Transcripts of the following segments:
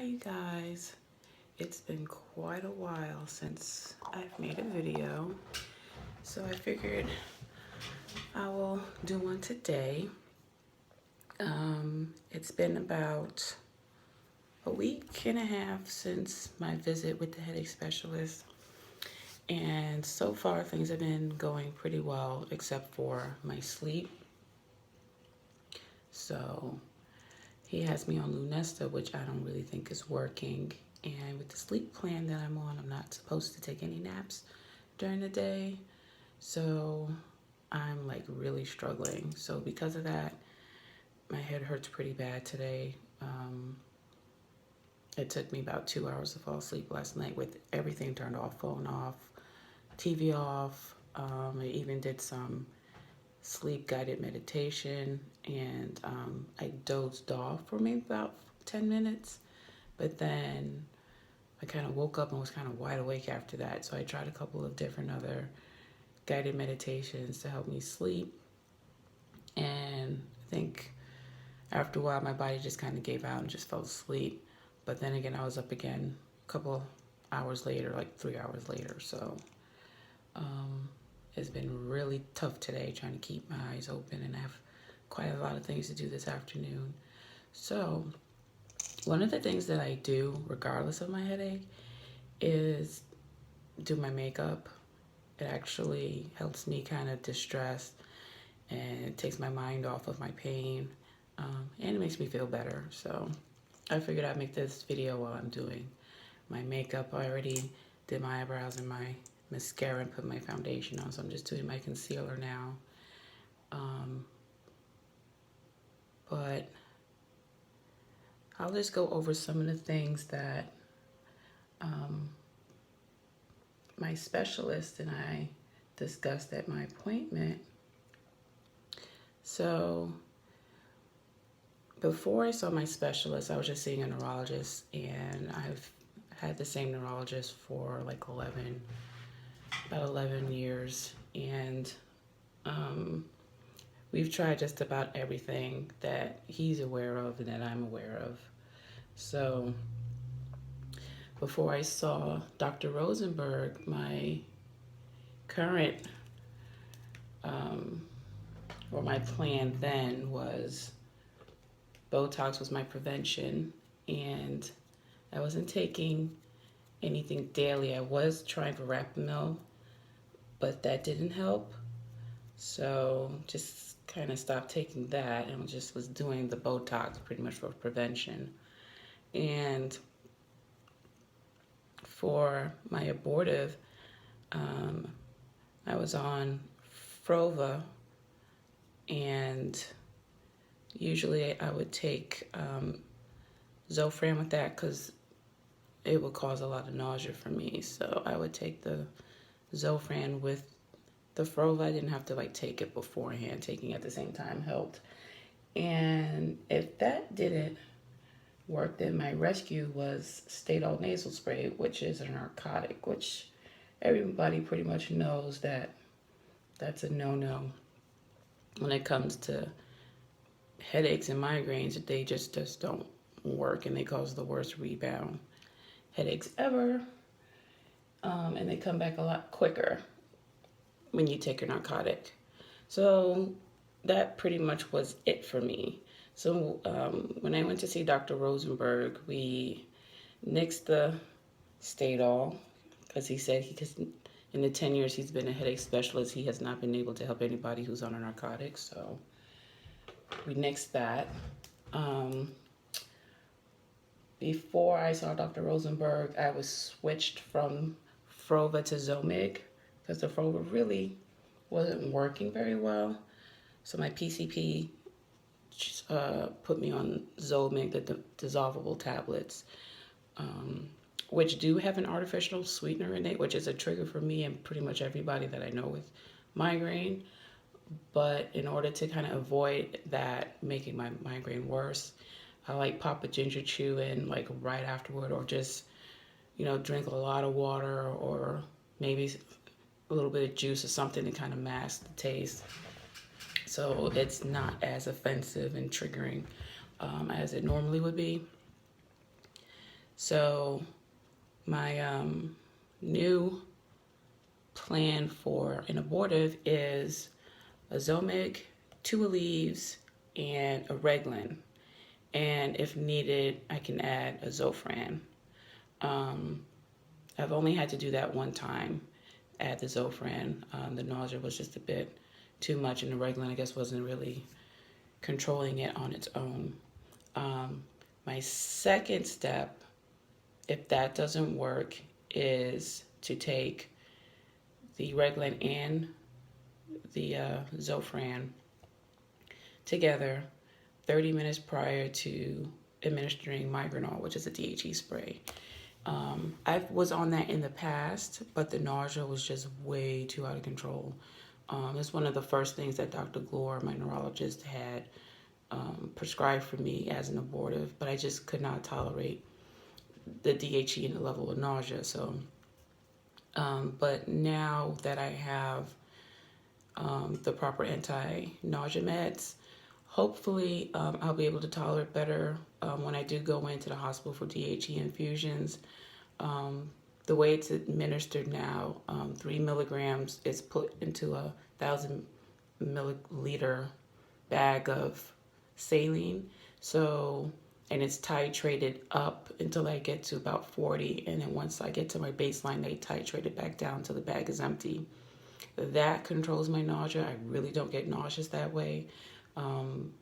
Hi you guys, it's been quite a while since I've made a video, so I figured I will do one today. It's been about a week and a half since my visit with the headache specialist, and so far things have been going pretty well except for my sleep. So he has me on Lunesta, which I don't really think is working. And with the sleep plan that I'm on, I'm not supposed to take any naps during the day. So I'm like really struggling. So because of that, my head hurts pretty bad today. It took me about 2 hours to fall asleep last night with everything turned off, phone off, TV off. I even did some sleep guided meditation, and I dozed off for maybe about 10 minutes, but then I kind of woke up and was kind of wide awake after that. So I tried a couple of different other guided meditations to help me sleep, and I think after a while my body just kind of gave out and just fell asleep. But then again, I was up again a couple hours later, like 3 hours later. So it's been really tough today trying to keep my eyes open, and I have quite a lot of things to do this afternoon. So one of the things that I do regardless of my headache is do my makeup. It actually helps me kind of distress, and it takes my mind off of my pain, and it makes me feel better. So I figured I'd make this video while I'm doing my makeup. I already did my eyebrows and my mascara and put my foundation on, so I'm just doing my concealer now. But I'll just go over some of the things that my specialist and I discussed at my appointment. So before I saw my specialist, I was just seeing a neurologist, and I've had the same neurologist for like about 11 years, and we've tried just about everything that he's aware of and that I'm aware of. So before I saw Dr. Rosenberg, my current, or my plan then was Botox was my prevention, and I wasn't taking anything daily. I was trying for Rapamil, but that didn't help. So just kind of stopped taking that and just was doing the Botox pretty much for prevention. And for my abortive, I was on Frova, and usually I would take Zofran with that because it would cause a lot of nausea for me. So I would take the Zofran with the Frova. I didn't have to like take it beforehand. Taking it at the same time helped. And if that didn't work, then my rescue was Stadol nasal spray, which is a narcotic, which everybody pretty much knows that that's a no-no when it comes to headaches and migraines. They just don't work, and they cause the worst rebound headaches ever, and they come back a lot quicker when you take a narcotic. So that pretty much was it for me. So when I went to see Dr. Rosenberg, we nixed the Stadol because he said in the 10 years he's been a headache specialist, he has not been able to help anybody who's on a narcotic. So we nixed that. Before I saw Dr. Rosenberg, I was switched from Frova to Zomig because the Frova really wasn't working very well. So my PCP put me on Zomig, the dissolvable tablets, which do have an artificial sweetener in it, which is a trigger for me and pretty much everybody that I know with migraine. But in order to kind of avoid that making my migraine worse, I like pop a ginger chew in like right afterward, or just, drink a lot of water, or maybe a little bit of juice or something to kind of mask the taste. So it's not as offensive and triggering as it normally would be. So my new plan for an abortive is a Zomig, 2 Aleve, and a Reglan. And if needed, I can add a Zofran. I've only had to do that one time, add the Zofran. The nausea was just a bit too much, and the Reglan, I guess, wasn't really controlling it on its own. My second step, if that doesn't work, is to take the Reglan and the Zofran together 30 minutes prior to administering Migraines, which is a DHE spray. I was on that in the past, but the nausea was just way too out of control. It's one of the first things that Dr. Glore, my neurologist, had prescribed for me as an abortive, but I just could not tolerate the DHE and the level of nausea. So, but now that I have the proper anti-nausea meds, hopefully I'll be able to tolerate better when I do go into the hospital for DHE infusions. The way it's administered now, 3 milligrams is put into a 1,000 milliliter bag of saline. So, and it's titrated up until I get to about 40. And then once I get to my baseline, they titrate it back down till the bag is empty. That controls my nausea. I really don't get nauseous that way.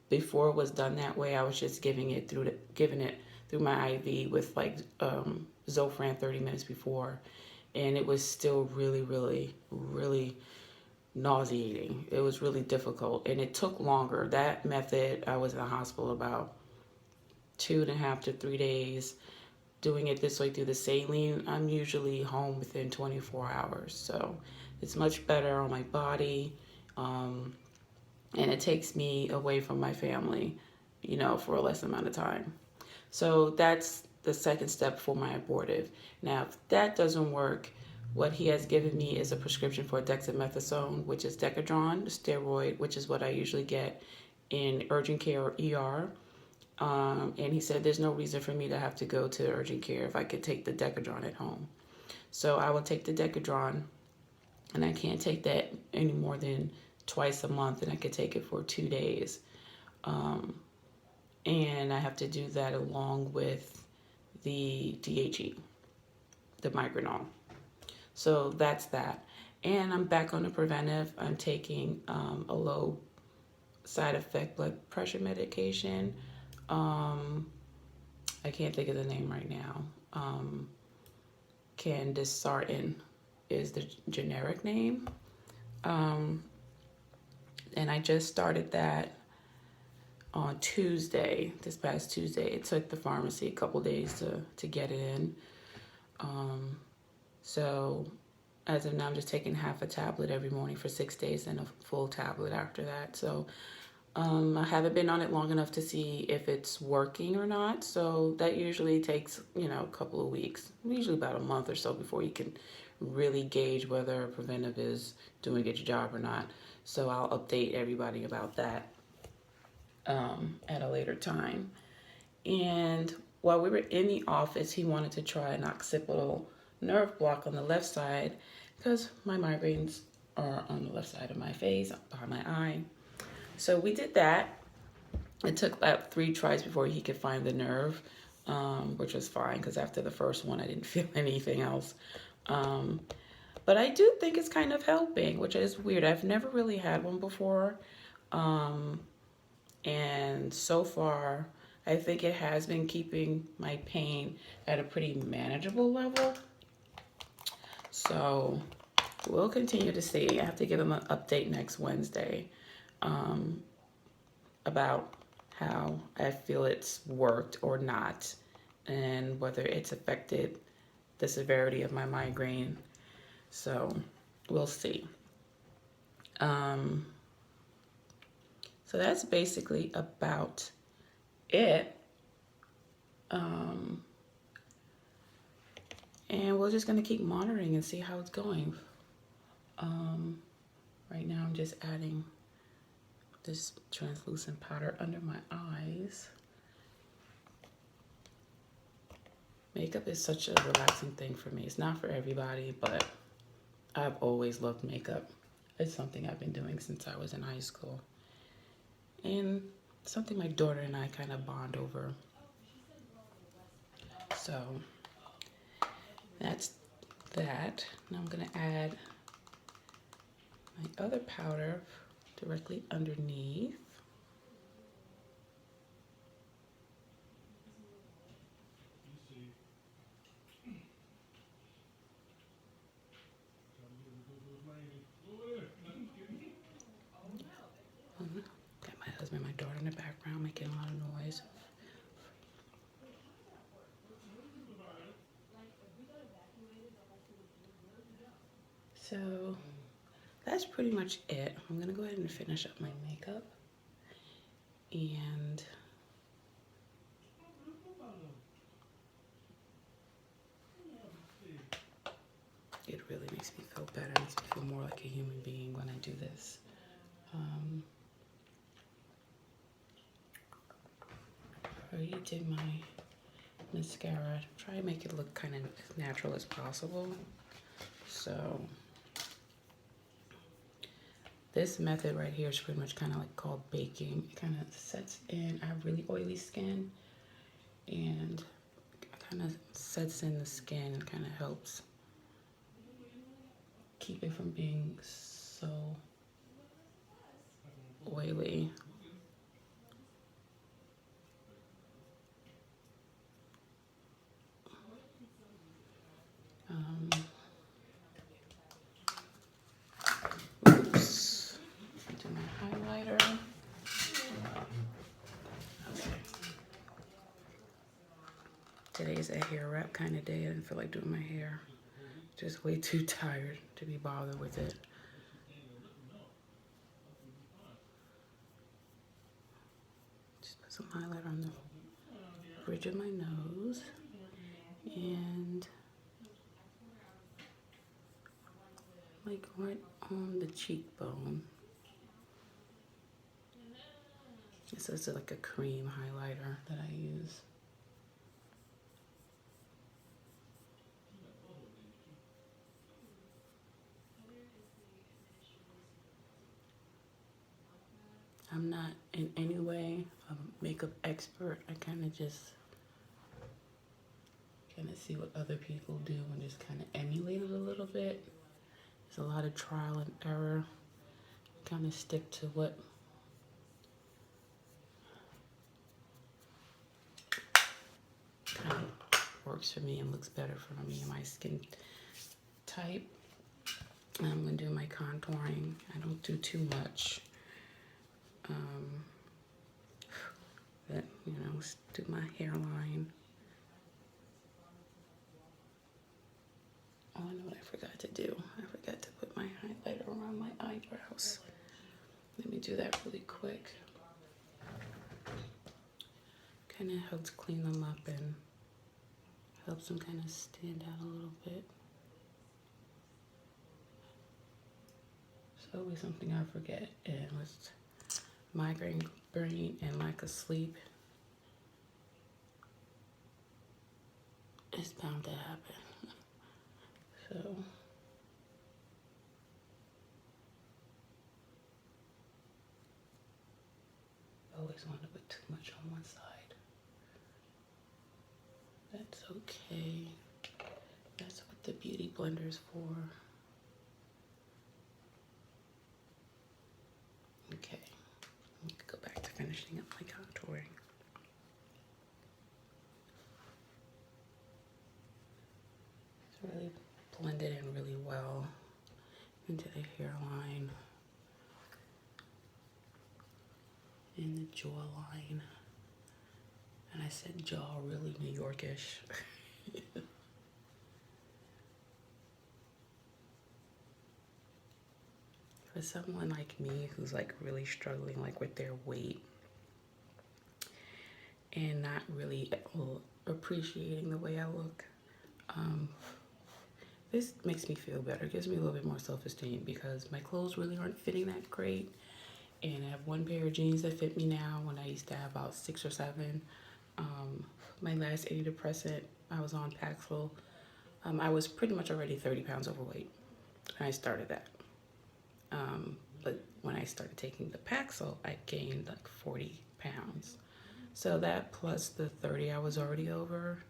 Before it was done that way, I was just giving it through my IV with like Zofran 30 minutes before, and it was still really, really, really nauseating. It was really difficult, and it took longer. That method, I was in the hospital about 2.5 to 3 days. Doing it this way through the saline, I'm usually home within 24 hours. So it's much better on my body. And it takes me away from my family, for a less amount of time. So that's the second step for my abortive. Now, if that doesn't work, what he has given me is a prescription for dexamethasone, which is Decadron, the steroid, which is what I usually get in urgent care or ER. And he said there's no reason for me to have to go to urgent care if I could take the Decadron at home. So I will take the Decadron, and I can't take that any more than twice a month, and I could take it for 2 days. And I have to do that along with the DHE, the Migraines. So that's that. And I'm back on the preventive. I'm taking a low side effect blood pressure medication. I can't think of the name right now. Candesartan is the generic name. And I just started that on Tuesday, this past Tuesday. It took the pharmacy a couple days to get it in. So as of now, I'm just taking half a tablet every morning for 6 days and a full tablet after that. So I haven't been on it long enough to see if it's working or not. So that usually takes, a couple of weeks, usually about a month or so before you can really gauge whether a preventive is doing its job or not. So I'll update everybody about that at a later time. And while we were in the office, he wanted to try an occipital nerve block on the left side because my migraines are on the left side of my face, behind my eye. So we did that. It took about 3 tries before he could find the nerve, which was fine because after the first one, I didn't feel anything else. But I do think it's kind of helping, which is weird. I've never really had one before. And so far, I think it has been keeping my pain at a pretty manageable level. So we'll continue to see. I have to give him an update next Wednesday about how I feel it's worked or not, and whether it's affected the severity of my migraine. So we'll see. So that's basically about it. And we're just going to keep monitoring and see how it's going. Right now I'm just adding this translucent powder under my eyes. Makeup is such a relaxing thing for me. It's not for everybody, but I've always loved makeup. It's something I've been doing since I was in high school. And something my daughter and I kind of bond over. So that's that. Now I'm going to add my other powder directly underneath. Got my husband and my daughter in the background making a lot of noise. So that's pretty much it. I'm gonna go ahead and finish up my makeup. And it really makes me feel better. It makes me feel more like a human being when I do this. I already did my mascara. Try to make it look kind of as natural as possible. So this method right here is pretty much kind of like called baking. It kind of sets in. I have really oily skin, and it kind of sets in the skin and kind of helps keep it from being so oily. Oops. Do my highlighter. Okay. Today's a hair wrap kind of day. I didn't feel like doing my hair. Just way too tired to be bothered with it. Just put some highlighter on the bridge of my nose. And like right on the cheekbone. This is like a cream highlighter that I use. I'm not in any way a makeup expert. I kind of just see what other people do and just kind of emulate it a little bit. There's a lot of trial and error. Kind of stick to what kind of works for me and looks better for me and my skin type. And I'm gonna do my contouring. I don't do too much. But, you know, do my hairline. Oh, I know what I forgot to do. I forgot to put my highlighter around my eyebrows. Let me do that really quick. Kind of helps clean them up and helps them kind of stand out a little bit. It's always something I forget, and with migraine, brain, and lack of sleep, it's bound to happen. So I always want to put too much on one side. That's okay. That's what the beauty blender is for. Okay, let me go back to finishing up my contouring. It's really blended in really well into the hairline and the jawline. And I said jaw really New Yorkish. For someone like me who's like really struggling like with their weight and not really appreciating the way I look, this makes me feel better. It gives me a little bit more self-esteem because my clothes really aren't fitting that great. And I have one pair of jeans that fit me now when I used to have about 6 or 7. My last antidepressant, I was on Paxil. I was pretty much already 30 pounds overweight when I started that. But when I started taking the Paxil, I gained like 40 pounds. So that plus the 30 I was already over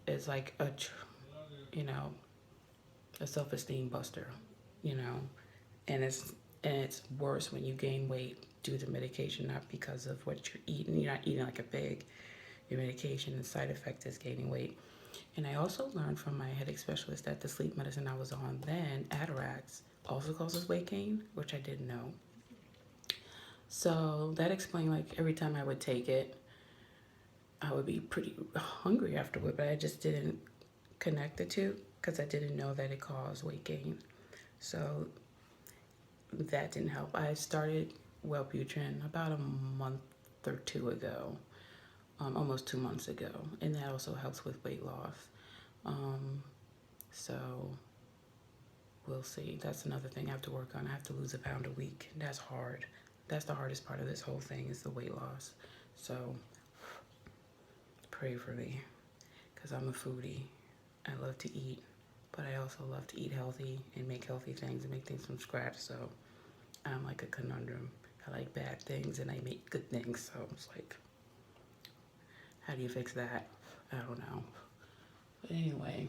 is like you know, a self-esteem buster, you know, and it's worse when you gain weight due to medication, not because of what you're eating. You're not eating like a pig. Your medication, the side effect is gaining weight. And I also learned from my headache specialist that the sleep medicine I was on then, Atarax, also causes weight gain, which I didn't know. So that explained, like, every time I would take it, I would be pretty hungry afterward, but I just didn't connect the two because I didn't know that it caused weight gain. So that didn't help. I started Wellbutrin about a month or two ago, almost 2 months ago, and that also helps with weight loss. So we'll see. That's another thing I have to work on. I have to lose a pound a week. That's hard. That's the hardest part of this whole thing is the weight loss. So pray for me because I'm a foodie. I love to eat, but I also love to eat healthy and make healthy things and make things from scratch. So I'm like a conundrum. I like bad things and I make good things. So it's like, how do you fix that? I don't know. But anyway,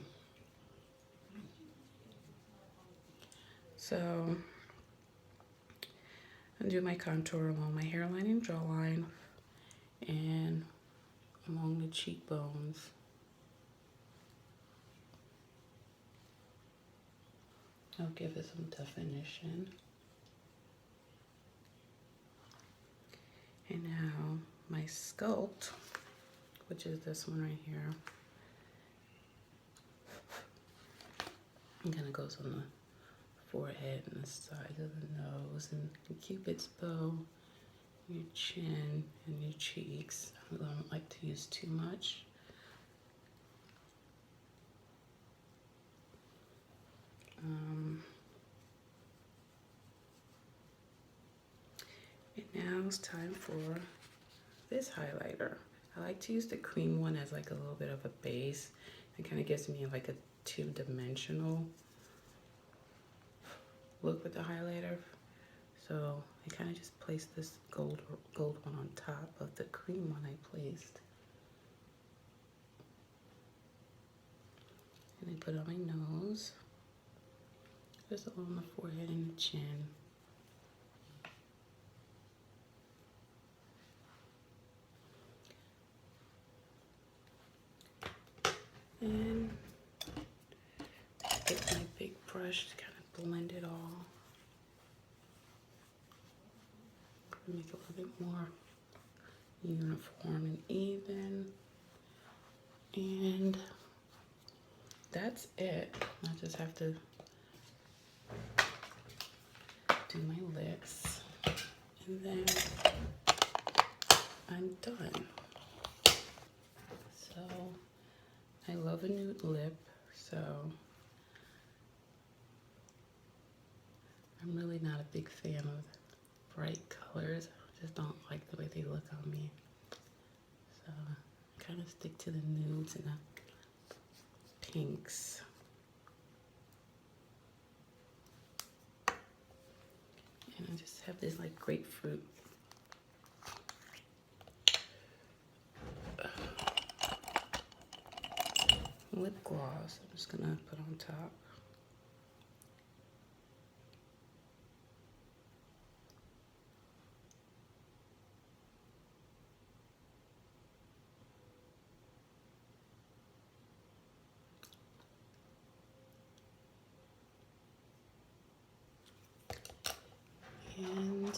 so I do my contour along my hairline and jawline and along the cheekbones. I'll give it some definition. And now my sculpt, which is this one right here, kind of goes on the forehead and the sides of the nose and the cupid's bow, your chin and your cheeks. I don't like to use too much. And now it's time for this highlighter. I like to use the cream one as like a little bit of a base. It kind of gives me like a two-dimensional look with the highlighter. So I kind of just placed this gold one on top of the cream one I placed. And I put it on my nose, just along the forehead and the chin. And take my big brush to kind of blend it all. Make it a little bit more uniform and even. And that's it. I just have to do my lips and then I'm done. So I love a nude lip, so I'm really not a big fan of bright colors. I just don't like the way they look on me. So I kind of stick to the nudes and the pinks. And I just have this like grapefruit lip gloss I'm just gonna put on top. And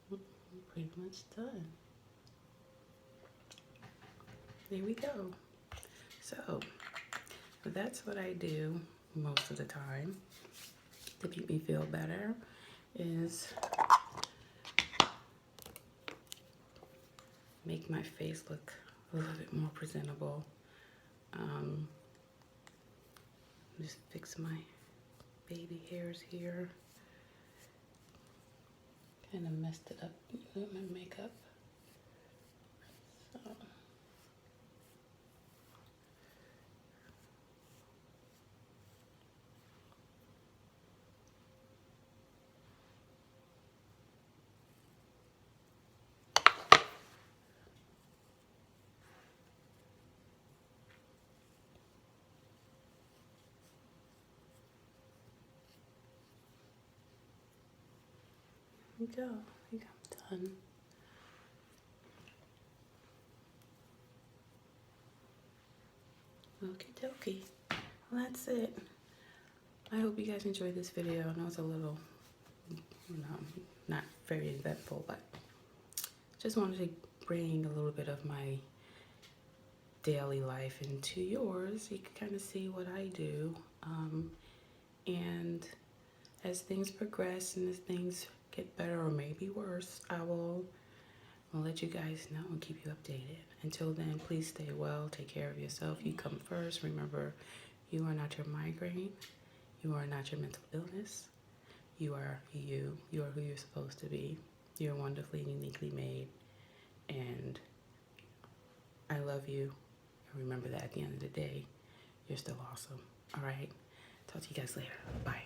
I'm pretty much done. There we go. So that's what I do most of the time to make me feel better is make my face look a little bit more presentable. Just fix my baby hairs here. Kind of messed it up with my makeup. we go. I think I'm done. Okie dokie. Well, that's it. I hope you guys enjoyed this video. I know it's a little, not very eventful, but just wanted to bring a little bit of my daily life into yours. You can kind of see what I do. And as things progress and as things get better or maybe worse, I'll let you guys know and keep you updated. Until then, please stay well, take care of yourself. You come first. Remember, you are not your migraine. You are not your mental illness. You are you. You are who you're supposed to be. You're wonderfully and uniquely made. And I love you. And remember that at the end of the day, you're still awesome. All right? Talk to you guys later. Bye.